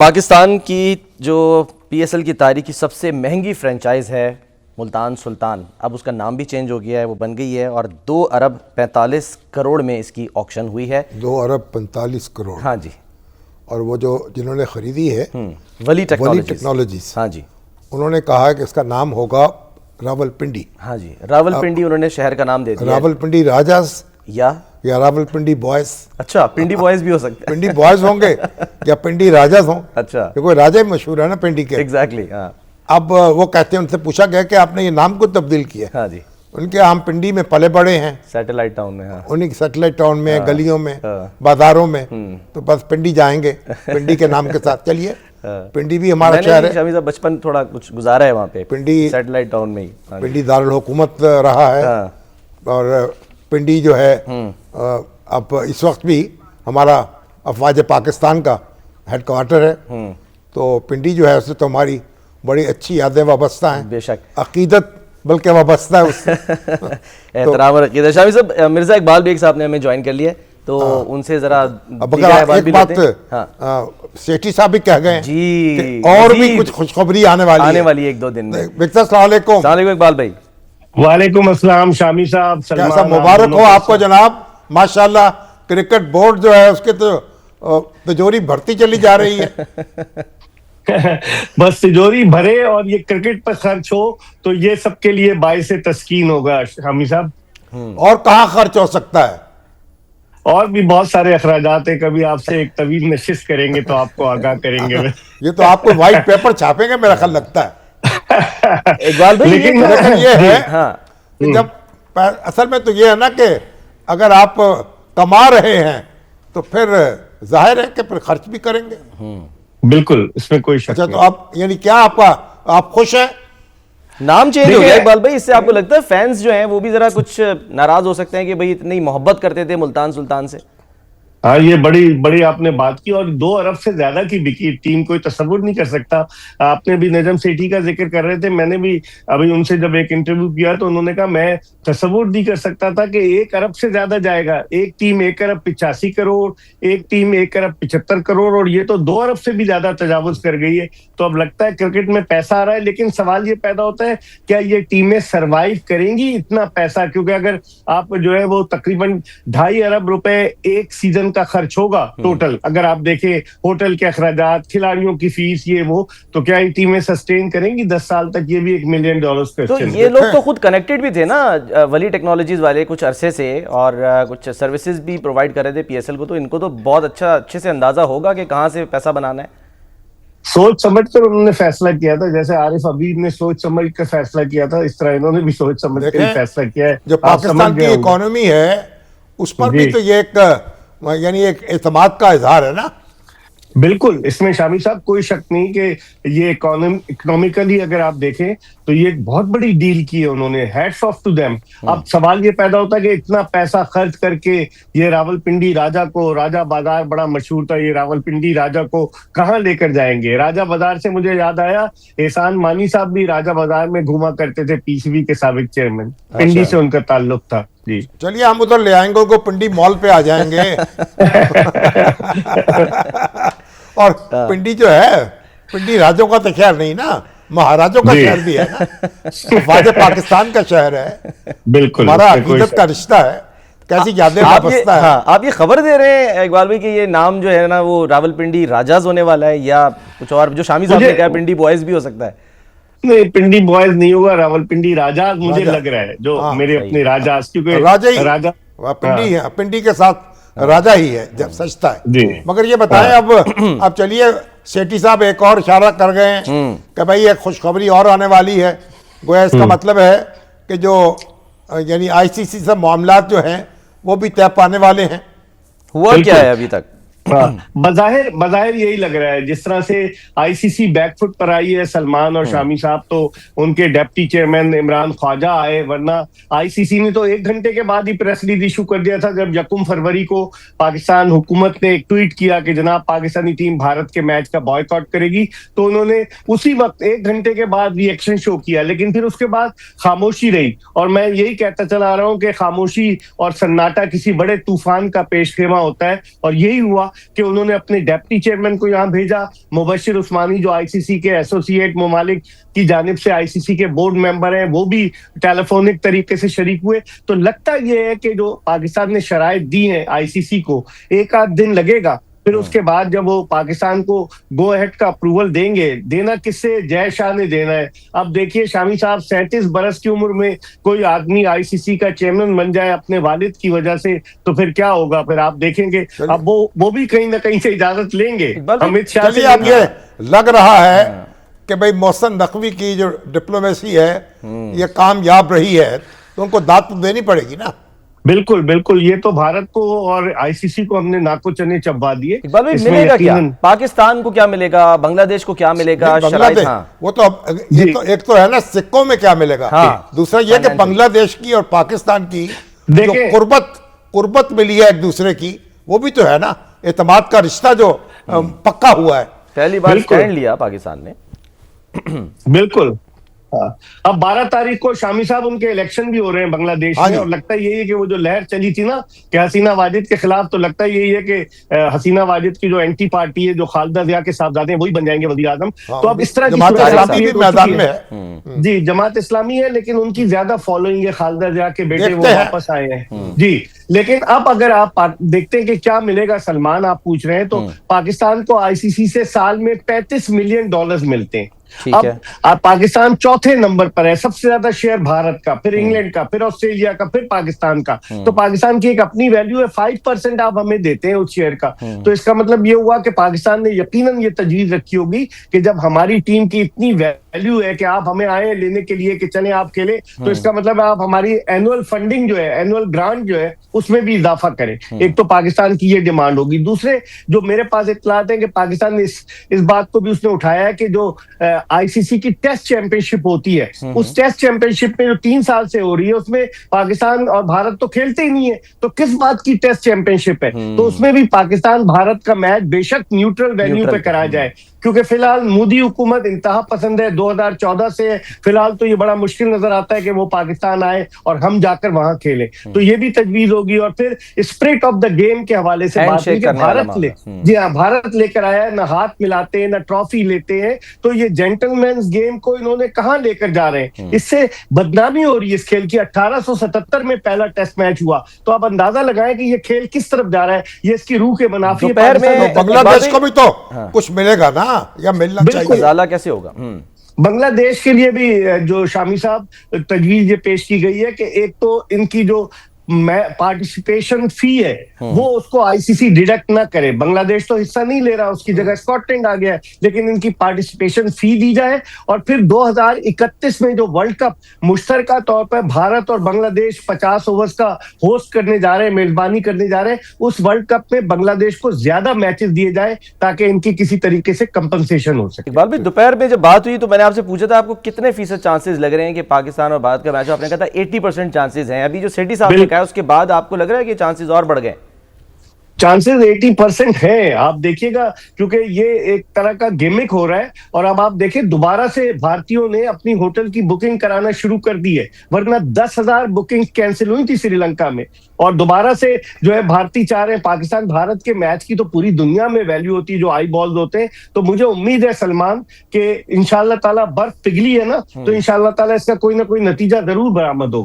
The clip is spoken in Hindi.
पाकिस्तान की जो पीएसएल की तारीख की सबसे महंगी फ्रेंचाइज है मुल्तान सुल्तान, अब उसका नाम भी चेंज हो गया है, वो बन गई है और 2 अरब 45 करोड़ में इसकी ऑक्शन हुई है। 2 अरब 45 करोड़। हाँ जी। और वो जो जिन्होंने खरीदी है वली टेक्नोलॉजीज, हाँ जी, उन्होंने कहा है कि इसका नाम होगा रावलपिंडी। हाँ जी, रावलपिंडी उन्होंने शहर का नाम दे दिया। रावलपिंडी राजास या रावलपिंडी बॉयज। अच्छा, पिंडी बॉयज भी हो सकते हैं। पिंडी बॉयज होंगे या पिंडी राजास हों। अच्छा, क्योंकि राजा ही मशहूर है ना पिंडी के। एग्जैक्टली। हाँ, अब वो कहते हैं, उनसे पूछा गया कि आपने ये नाम क्यों तब्दील किया। हाँ जी, उनके हम पिंडी में पले बड़े हैं, सैटेलाइट टाउन में। हाँ, उन्हीं सैटेलाइट टाउन में, गलियों में, बाजारों में, तो बस पिंडी जाएंगे पिंडी के नाम के साथ। चलिए, पिंडी भी हमारा शहर है। शामी साहब बचपन थोड़ा कुछ गुजारा है वहाँ पे, पिंडी सैटेलाइट टाउन में ही। पिंडी दारुल हुकूमत रहा है। और पिंडी जो है अब इस वक्त भी हमारा अफवाज पाकिस्तान का हेडक्वार्टर है। तो पिंडी जो है उससे तो हमारी बड़ी अच्छी यादें वाबस्ता हैं, बेशक, अकीदत बल्कि वाबस्ता है उससे। एहतराम और अकीदत। शामी साहब, मिर्जा इकबाल बेग साहब ने हमें ज्वाइन कर लिया, तो उनसे जरा अब अगर एक बात सेठी साहब भी कह गए जी, और भी कुछ खुशखबरी आने वाली है 1-2 दिन में। अस्सलाम वालेकुम। इकबाल भाई। वालेकुम अस्सलाम शामी साहब। कैसा मुबारक हो आपको जनाब। माशाल्लाह, क्रिकेट बोर्ड जो है उसके तो तिजोरी भरती चली जा रही है। बस तिजोरी भरे और ये क्रिकेट पर खर्च हो तो ये सबके लिए बाइस तस्कीन होगा शामी साहब। और कहाँ खर्च हो सकता है? और भी बहुत सारे अखराजात है, कभी आपसे एक तवील नशिश करेंगे तो आपको आगाह करेंगे। ये तो आपको व्हाइट पेपर छापेंगे मेरा ख्याल लगता है। इकबाल भाई, लेकिन ये है कि जब असल में तो ये है ना कि अगर आप कमा रहे हैं तो फिर जाहिर है कि फिर खर्च भी करेंगे। बिल्कुल, इसमें कोई शक अच्छा, नहीं। तो आप यानी क्या आप खुश हैं? नाम चेंज हो गया इकबाल भाई, इससे आपको लगता है फैंस जो हैं वो भी जरा कुछ नाराज हो सकते हैं कि भाई इतनी मोहब्बत करते थे मुल्तान सुल्तान से? हाँ, ये बड़ी बड़ी आपने बात की और 2 अरब से ज्यादा की बिकी टीम, कोई तसव्वुर नहीं कर सकता। आपने भी नजम सेठी का जिक्र कर रहे थे, मैंने भी अभी उनसे जब एक इंटरव्यू किया तो उन्होंने कहा मैं तसव्वुर नहीं कर सकता था कि 1 अरब से ज्यादा जाएगा। एक टीम 1 अरब 85 करोड़, एक टीम 1 अरब 75 करोड़, और ये तो 2 अरब से भी ज्यादा तजावुज कर गई है। तो अब लगता है क्रिकेट में पैसा आ रहा है, लेकिन सवाल ये पैदा होता है क्या ये टीमें सर्वाइव करेंगी इतना पैसा? क्योंकि अगर आप जो है वो तकरीबन 2.5 अरब रुपए एक सीजन का खर्च होगा टोटल, अगर आप देखें होटल के अखराजात, खिलाड़ियों की फीस, ये वो, तो क्या ये टीमें सस्टेन करेंगी 10 साल तक? ये भी $1 मिलियन तो ये लोग तो खुद कनेक्टेड भी थे ना वली टेक्नोलॉजीज वाले कुछ अरसे से, और कुछ सर्विसेज भी प्रोवाइड कर रहे थे पीएसएल को, तो इनको तो बहुत अच्छे से अंदाजा होगा कि कहां से पैसा बनाना है। सोच समझ कर उन्होंने फैसला किया था, जैसे आरिफ अबीद ने सोच समझ कर फैसला किया था, इस तरह इन्होंने भी सोच समझ कर फैसला किया है। जो पाकिस्तान की इकोनॉमी है उस पर भी तो ये यानी एक एतमाद का इजहार है ना। बिल्कुल, इसमें शामी साहब कोई शक नहीं कि ये इकोनॉमिकली अगर आप देखें तो ये एक बहुत बड़ी डील की है उन्होंने। Hats off to them. अब सवाल ये पैदा होता है कि इतना पैसा खर्च करके ये रावलपिंडी राजा को, राजा बाजार बड़ा मशहूर था, ये रावलपिंडी राजा को कहाँ लेकर जाएंगे? राजा बाजार से मुझे याद आया, एहसान मानी साहब भी राजा बाजार में घुमा करते थे, पीसीबी के साबिक चेयरमैन, पिंडी से उनका ताल्लुक था। जी चलिए, हम उधर ले आएंगे उनको, पिंडी मॉल पे आ जाएंगे। और पिंडी जो है, पिंडी राजों का तो खैर नहीं ना, महाराजों का शहर भी है ना। अफवाज पाकिस्तान का शहर है, बिल्कुल, हमारा अकीदत का रिश्ता है। कैसी यादें वाबस्ता है। हाँ, आप ये खबर दे रहे हैं इकबाल भाई कि ये नाम जो है ना वो रावलपिंडी राजाज होने वाला है, या कुछ और? जो शामी साहब ने कहा पिंडी बॉयज भी हो सकता है। नहीं, पिंडी बॉयज नहीं होगा, रावलपिंडी राजा मुझे लग रहा है, जो मेरे अपने राजा, क्योंकि राजा पिंडी है, पिंडी के साथ राजा ही है जब सचता है। मगर ये बताएं, अब चलिए, सेठी साहब एक और इशारा कर गए हैं कि भाई एक खुशखबरी और आने वाली है। गोया इसका मतलब है कि जो यानी आईसीसी से मामलात जो हैं वो भी तय पाने वाले हैं। हुआ क्या है अभी तक? बज़ाहिर यही लग रहा है, जिस तरह से आईसीसी बैकफुट पर आई है, सलमान और शामी साहब तो उनके डेप्टी चेयरमैन इमरान ख्वाजा आए, वरना आईसीसी ने तो 1 घंटे के बाद ही प्रेस रिलीज इशू कर दिया था, जब 1 फरवरी को पाकिस्तान हुकूमत ने एक ट्वीट किया कि जनाब पाकिस्तानी टीम भारत के मैच का बॉयकॉट करेगी, तो उन्होंने उसी वक्त 1 घंटे के बाद रिएक्शन शो किया, लेकिन फिर उसके बाद खामोशी रही। और मैं यही कहता चला आ रहा हूं कि खामोशी और सन्नाटा किसी बड़े तूफान का पेशखेमा होता है, और यही हुआ कि उन्होंने अपने डेप्टी चेयरमैन को यहाँ भेजा, मुबशिर उस्मानी जो आईसीसी के एसोसिएट ममालिक की जानिब से आईसीसी के बोर्ड मेंबर हैं, वो भी टेलीफोनिक तरीके से शरीक हुए। तो लगता ये है कि जो पाकिस्तान ने शराइत दी है आईसीसी को, एक आध दिन लगेगा, फिर उसके बाद जब वो पाकिस्तान को गो अहेड का अप्रूवल देंगे, देना किससे, जय शाह ने देना है। अब देखिए शामी साहब 37 बरस की उम्र में कोई आदमी आईसीसी का चेयरमैन बन जाए अपने वालिद की वजह से, तो फिर क्या होगा, फिर आप देखेंगे अब वो भी कहीं ना कहीं से इजाजत लेंगे अमित शाह से। अब ये लग रहा है कि भाई मोहसिन नकवी की जो डिप्लोमेसी है ये कामयाब रही है, तो उनको दाद तो देनी पड़ेगी ना। बिल्कुल बिल्कुल, ये तो भारत को और आईसीसी को हमने नाको चने चबा दिए। इकबाल भाई मिलेगा क्या, पाकिस्तान को क्या मिलेगा, बांग्लादेश को क्या मिलेगा? बांग्लादेश वो तो एक तो है ना सिक्कों में क्या मिलेगा, दूसरा ये कि बांग्लादेश की और पाकिस्तान की जो कुर्बत मिली है एक दूसरे की, वो भी तो है ना, एतमाद का रिश्ता जो पक्का हुआ है। पहली बार स्टैंड लिया पाकिस्तान ने। बिल्कुल। अब 12 तारीख को शामी साहब उनके इलेक्शन भी हो रहे हैं बांग्लादेश में, और लगता यही है कि वो जो लहर चली थी ना कि हसीना वाजिद के खिलाफ, तो लगता यही है कि हसीना वाजिद की जो एंटी पार्टी है, जो खालिदा जिया के साहबजादे हैं, वही बन जाएंगे वजीर आजम। तो अब इस तरह की मैदान में है जी, जमात इस्लामी है, लेकिन उनकी ज्यादा फॉलोइंग है, खालिदा जिया के बेटे वो वापस आए हैं जी। लेकिन अब अगर आप देखते हैं कि क्या मिलेगा, सलमान आप पूछ रहे हैं, तो पाकिस्तान को आईसीसी से साल में $35 मिलियन मिलते हैं। अब पाकिस्तान चौथे नंबर पर है, सबसे ज्यादा शेयर भारत का, फिर इंग्लैंड का, फिर ऑस्ट्रेलिया का, फिर पाकिस्तान का। तो पाकिस्तान की एक अपनी वैल्यू है, 5% आप हमें देते हैं उस शेयर का। तो इसका मतलब ये हुआ कि पाकिस्तान ने यकीनन ये तजवीज रखी होगी कि जब हमारी टीम की इतनी वैल्यू है कि आप हमें आए लेने के लिए कि चले आप खेले, तो इसका मतलब आप हमारी एनुअल फंडिंग जो है, एनुअल ग्रांट जो है, उसमें भी इजाफा करें। एक तो पाकिस्तान की ये डिमांड होगी। दूसरे जो मेरे पास इत्तलात है कि पाकिस्तान ने इस बात को भी उसने उठाया है कि जो आईसीसी की टेस्ट चैंपियनशिप होती है, उस टेस्ट चैंपियनशिप में जो 3 साल से हो रही है, उसमें पाकिस्तान और भारत तो खेलते ही नहीं है, तो किस बात की टेस्ट चैंपियनशिप है? तो उसमें भी पाकिस्तान भारत का मैच बेशक न्यूट्रल वेन्यू पे कराया जाए, क्योंकि फिलहाल मोदी हुकूमत इंतहा पसंद है 2014 से। फिलहाल तो ये बड़ा मुश्किल नजर आता है कि वो पाकिस्तान आए और हम जाकर वहां खेलें। तो ये भी तजवीज होगी। और फिर स्पिरिट ऑफ द गेम के हवाले से बात है कि भारत जी हाँ, भारत लेकर आया है, ना हाथ मिलाते हैं ना ट्रॉफी लेते हैं। तो ये जेंटलमैन्स गेम को इन्होंने कहां लेकर जा रहे हैं? इससे बदनामी हो रही है इस खेल की। 1877 में पहला टेस्ट मैच हुआ, तो आप अंदाजा लगाएं कि ये खेल किस तरफ जा रहा है। ये इसकी रूह के मुनाफी है। बांग्लादेश को भी तो कुछ मिलेगा ना, या मिलना चाहिए। ज़ाला कैसे होगा? बांग्लादेश के लिए भी जो शामी साहब तजवीज ये पेश की गई है कि एक तो इनकी जो पार्टिसिपेशन फी है वो उसको आईसीसी डिडक्ट ना करे। बांग्लादेश तो हिस्सा नहीं ले रहा, उसकी जगह स्कॉटलैंड आ गया है, लेकिन इनकी पार्टिसिपेशन फी दी जाए। और फिर 2031 में जो वर्ल्ड कप मुश्तरका तौर पर भारत और बांग्लादेश 50 ओवर्स का होस्ट करने जा रहे हैं, मेजबानी करने जा रहे हैं, उस वर्ल्ड कप में बांग्लादेश को ज्यादा मैचेस दिए जाए ताकि इनकी किसी तरीके से कंपनसेशन हो सके। इकबाल भाई, दोपहर में जब बात हुई तो मैंने आपसे पूछा था आपको कितने फीसद चांसेस लग रहे हैं कि पाकिस्तान और भारत का मैच? आपने कहा था 80% चांसेस हैं। अभी जो सेठी साहब ने कहा उसके बाद आपको लग रहा है कि चांसेस और बढ़ गए? चांसेस 80% है। आप देखिएगा, क्योंकि ये एक तरह का गिमिक हो रहा है। और अब आप देखिए दोबारा से भारतीयों ने अपनी होटल की बुकिंग कराना शुरू कर दी है, वरना 10,000 बुकिंग कैंसिल हुई थी श्रीलंका में। और दोबारा से जो है भारतीय चाह रहे हैं। पाकिस्तान भारत के मैच की तो पूरी दुनिया में वैल्यू होती है, जो आई बॉल्स होते हैं। तो मुझे उम्मीद है सलमान कि इंशाल्लाह ताला बर्फ पिघली है ना, तो इंशाल्लाह ताला इसका कोई ना कोई नतीजा जरूर बरामद होगा।